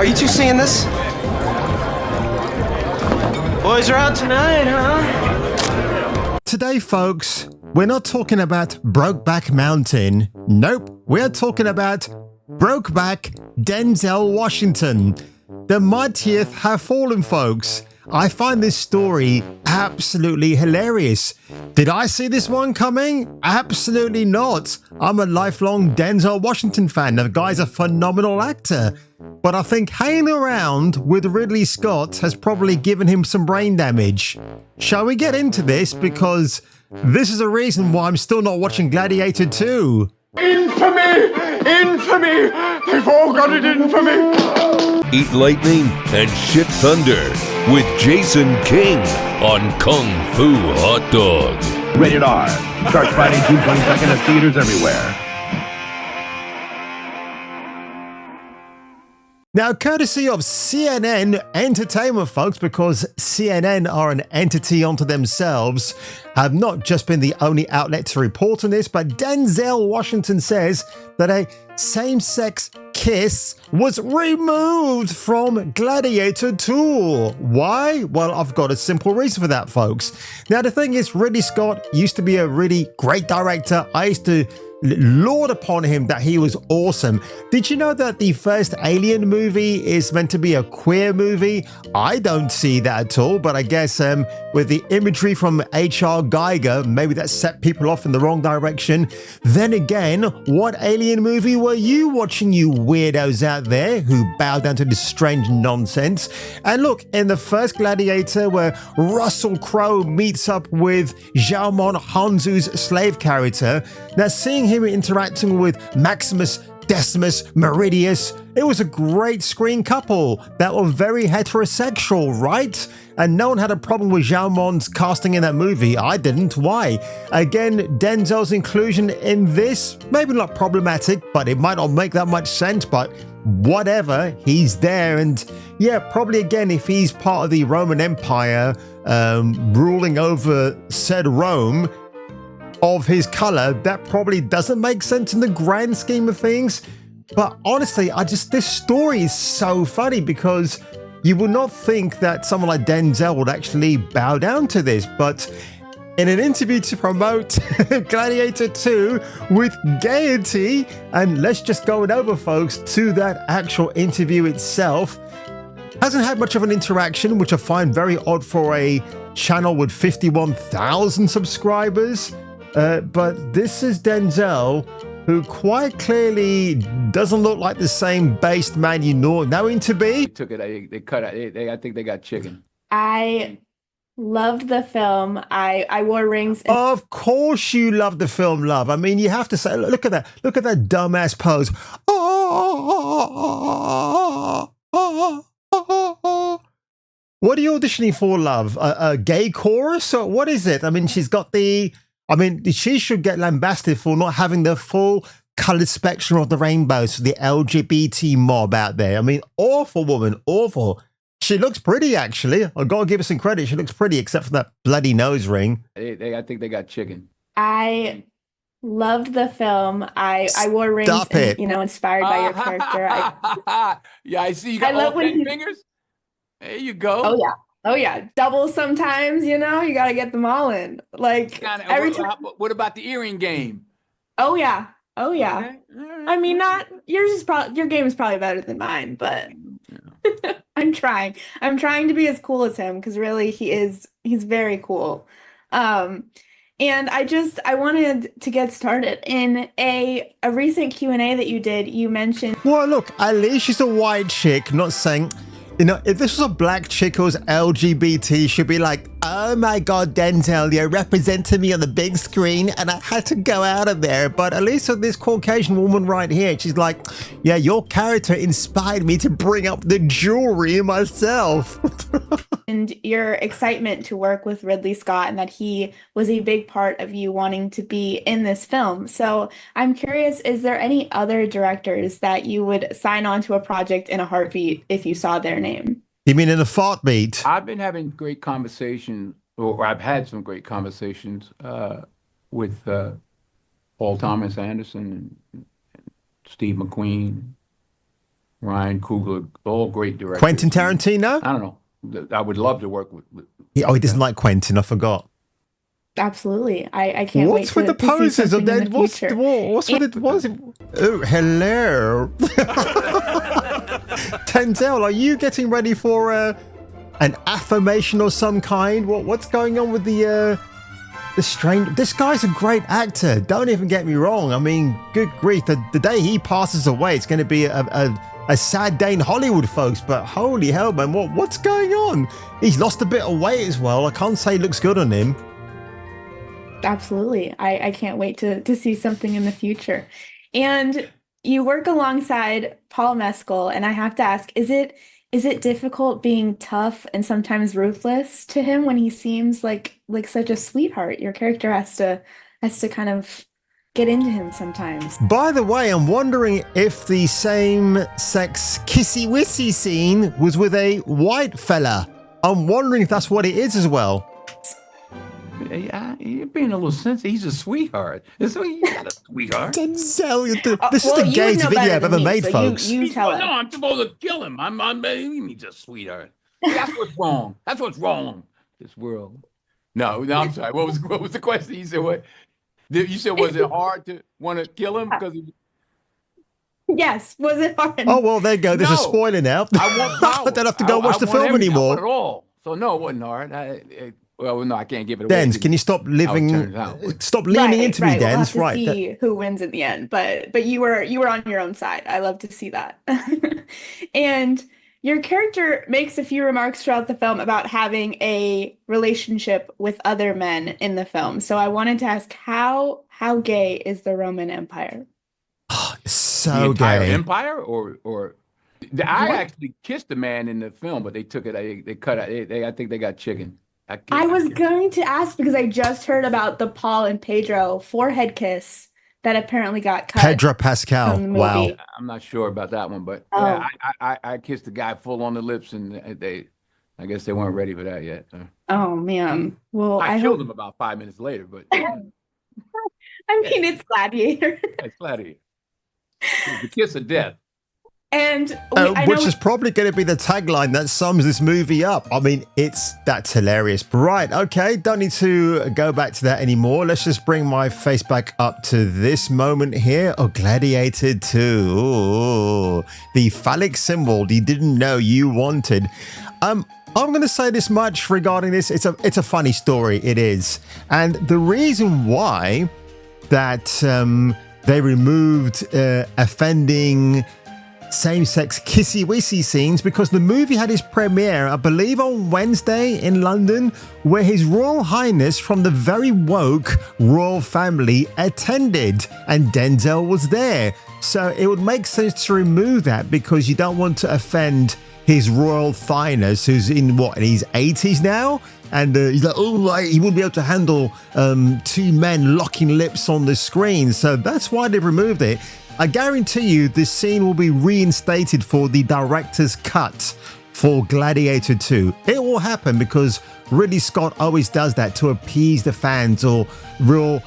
Are you two seeing this? Boys are out tonight, huh? Today, folks, we're not talking about Brokeback Mountain. Nope, we're talking about Brokeback Denzel Washington. The mightieth have fallen, folks. I find this story absolutely hilarious. Did I see this one coming? Absolutely not. I'm a lifelong Denzel Washington fan. The guy's a phenomenal actor. But I think hanging around with Ridley Scott has probably given him some brain damage. Shall we get into this? Because this is a reason why I'm still not watching Gladiator 2. Infamy! Infamy! They've all got it in for me! Eat lightning and shit thunder with Jason King on Kung Fu Hot Dog. Rated R. Starts Friday, June 22nd at theaters everywhere. Now, courtesy of CNN Entertainment, folks, because CNN are an entity unto themselves, have not just been the only outlet to report on this, but Denzel Washington says that a same-sex kiss was removed from Gladiator 2. Why? Well, I've got a simple reason for that, folks. Now, the thing is, Ridley Scott used to be a really great director. I used to laud upon him that he was awesome. Did you know that the first Alien movie is meant to be a queer movie? I don't see that at all, but I guess with the imagery from H.R. Geiger, maybe that set people off in the wrong direction. Then again, what Alien movie were you watching, you weirdos out there who bow down to this strange nonsense? And look, in the first Gladiator, where Russell Crowe meets up with Xiaomon Hanzu's slave character, now seeing him interacting with Maximus Decimus Meridius, it was a great screen couple that were very heterosexual, right? And no one had a problem with Xiaomon's casting in that movie. I didn't. Why? Again, Denzel's inclusion in this, maybe not problematic, but it might not make that much sense, but whatever, he's there. And yeah, probably again, if he's part of the Roman Empire, ruling over said Rome, of his color, that probably doesn't make sense in the grand scheme of things. But honestly, this story is so funny because you would not think that someone like Denzel would actually bow down to this. But in an interview to promote Gladiator 2 with gaiety, and let's just go over, folks, to that actual interview itself, hasn't had much of an interaction, which I find very odd for a channel with 51,000 subscribers. But this is Denzel, who quite clearly doesn't look like the same based man you know him to be. Took it. They cut it. I think they got chicken. I loved the film. I wore rings. Of course you love the film, love. I mean, you have to say, look at that. Look at that dumbass pose. What are you auditioning for, love? A gay chorus? Or what is it? I mean, she's got the... I mean, she should get lambasted for not having the full colored spectrum of the rainbows for the LGBT mob out there. I mean, awful woman, awful. She looks pretty, actually. I've got to give her some credit. She looks pretty, except for that bloody nose ring. I think they got chicken. I loved the film. I wore rings, Stop it. And, inspired by your character. Yeah, I see you got all 10 fingers. There you go. Oh, yeah. Oh yeah, double sometimes, you got to get them all in. Like every time. What about the earring game? Oh yeah. Oh yeah. Okay. Right. I mean, not yours is probably your game is probably better than mine, but yeah. I'm trying to be as cool as him because really he's very cool. And I wanted to get started in a recent Q&A that you did. You mentioned. Well, look, at least she's a white chick, not saying. If this was a black chick who was LGBT, she'd be like, oh my God, Denzel, you're representing me on the big screen and I had to go out of there. But at least with this Caucasian woman right here, she's like, yeah, your character inspired me to bring up the jewelry myself. And your excitement to work with Ridley Scott and that he was a big part of you wanting to be in this film. So I'm curious, is there any other directors that you would sign on to a project in a heartbeat if you saw their name? You mean in a heartbeat? I've been having great conversations, or I've had some great conversations with Paul Thomas Anderson and Steve McQueen, Ryan Coogler, all great directors. Quentin Tarantino? I don't know. I would love to work with He doesn't like Quentin. I forgot. Absolutely. I can't wait What's with the to see poses? something in the What's future. with it? What's it? Oh, hello. Denzel, are you getting ready for an affirmation of some kind? What's going on with the strange? This guy's a great actor. Don't even get me wrong. I mean, good grief. The day he passes away, it's going to be a sad day in Hollywood, folks. But holy hell, man, what's going on? He's lost a bit of weight as well. I can't say it looks good on him. Absolutely. I can't wait to see something in the future. And you work alongside Paul Mescal, and I have to ask, is it difficult being tough and sometimes ruthless to him when he seems like such a sweetheart? Your character has to kind of get into him sometimes. By the way, I'm wondering if the same-sex kissy-wissy scene was with a white fella. I'm wondering if that's what it is as well. You're being a little sensitive. He's a sweetheart. He's not a sweetheart. Denzel, this is the gayest video I've ever made, folks. You tell him. No, I'm supposed to kill him. He's a sweetheart. That's what's wrong. That's what's wrong. This world. No, I'm sorry. What was the question? You said what? You said, was it hard to want to kill him because he? Yes. Was it hard? Oh well, there you go. There's a spoiler now. I want power. I don't have to go watch the film anymore. I want it all. So no, it wasn't hard. Well, no, I can't give it away. Dens, can you stop leaning into me, Dens? We'll have to see who wins in the end. But you were on your own side. I love to see that. And your character makes a few remarks throughout the film about having a relationship with other men in the film. So I wanted to ask, how gay is the Roman Empire? Oh, so the entire gay. empire, or I actually kissed a man in the film, but they took it. They cut it. I think they got chicken. I was going to ask because I just heard about the Paul and Pedro forehead kiss that apparently got cut. Pedro Pascal. Wow. I'm not sure about that one, but yeah, I kissed a guy full on the lips, and I guess they weren't ready for that yet. Oh man. Well, I killed him about 5 minutes later, but I mean, it's Gladiator. It's Gladiator. It's the kiss of death. And which is probably going to be the tagline that sums this movie up. I mean, that's hilarious. Right, okay, don't need to go back to that anymore. Let's just bring my face back up to this moment here. Oh, Gladiator 2. Ooh, the phallic symbol you didn't know you wanted. I'm going to say this much regarding this. It's a funny story. It is. And the reason why that they removed offending same-sex kissy-wissy scenes because the movie had its premiere, I believe, on Wednesday in London, where His Royal Highness from the very woke royal family attended, and Denzel was there. So it would make sense to remove that because you don't want to offend His Royal Highness, who's in his 80s now. And he's like, he wouldn't be able to handle two men locking lips on the screen. So that's why they've removed it. I guarantee you this scene will be reinstated for the director's cut for Gladiator 2. It will happen because Ridley Scott always does that to appease the fans or real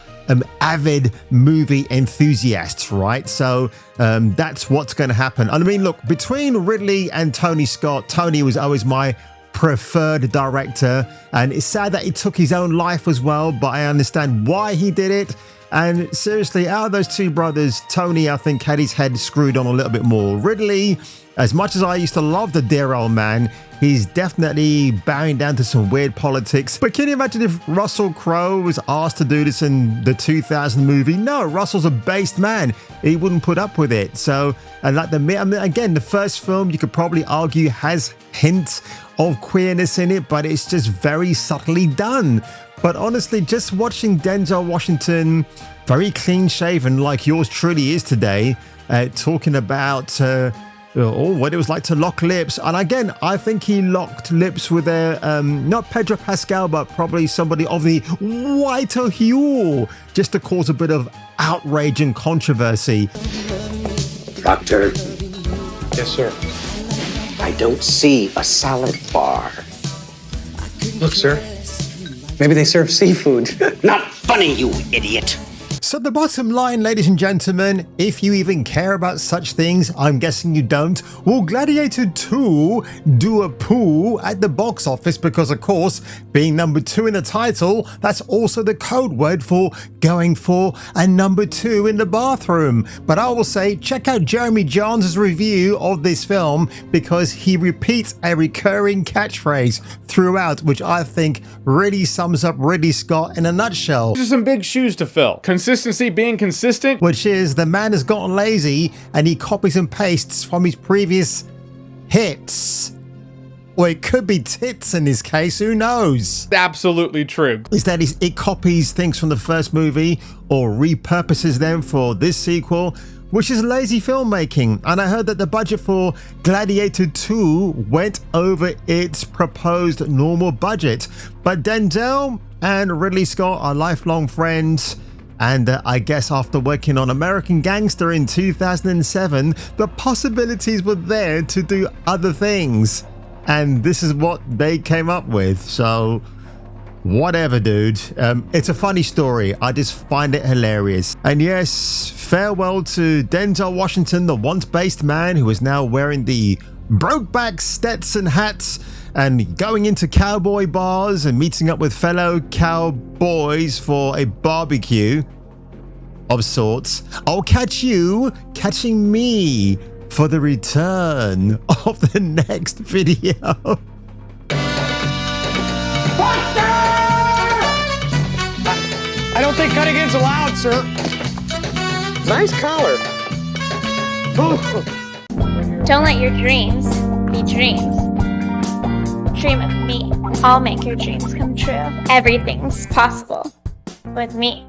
avid movie enthusiasts, right? So that's what's going to happen. And I mean, look, between Ridley and Tony Scott, Tony was always my preferred director, and it's sad that he took his own life as well, but I understand why he did it. And seriously, out of those two brothers, Tony, I think, had his head screwed on a little bit more. Ridley, as much as I used to love the dear old man, he's definitely bowing down to some weird politics. But can you imagine if Russell Crowe was asked to do this in the 2000 movie? No, Russell's a based man. He wouldn't put up with it. So, and again, the first film, you could probably argue, has hints of queerness in it, but it's just very subtly done. But honestly, just watching Denzel Washington, very clean shaven like yours truly is today, talking about what it was like to lock lips. And again, I think he locked lips with not Pedro Pascal, but probably somebody of the whiter hue, just to cause a bit of outrage and controversy. Doctor? Yes, sir. I don't see a salad bar. Look, sir. Maybe they serve seafood. Not funny, you idiot. So the bottom line, ladies and gentlemen, if you even care about such things, I'm guessing you don't, will Gladiator 2 do a poo at the box office? Because of course, being number 2 in the title, that's also the code word for going for a number 2 in the bathroom. But I will say, check out Jeremy Johns' review of this film because he repeats a recurring catchphrase throughout, which I think really sums up Ridley Scott in a nutshell. These are some big shoes to fill. Consistency being consistent. Which is the man has gotten lazy and he copies and pastes from his previous hits. Or it could be tits in this case, who knows? Absolutely true. Is that it copies things from the first movie or repurposes them for this sequel, which is lazy filmmaking. And I heard that the budget for Gladiator 2 went over its proposed normal budget. But Denzel and Ridley Scott are lifelong friends. And I guess after working on American Gangster in 2007, the possibilities were there to do other things. And this is what they came up with. So whatever, dude. It's a funny story. I just find it hilarious. And yes, farewell to Denzel Washington, the once-based man who is now wearing the Brokeback Stetson hats and going into cowboy bars and meeting up with fellow cowboys for a barbecue of sorts. I'll catch you catching me for the return of the next video. I don't think cutting-in's allowed, sir. Nice collar. Don't let your dreams be dreams. Dream of me. I'll make your dreams come true. Everything's possible with me.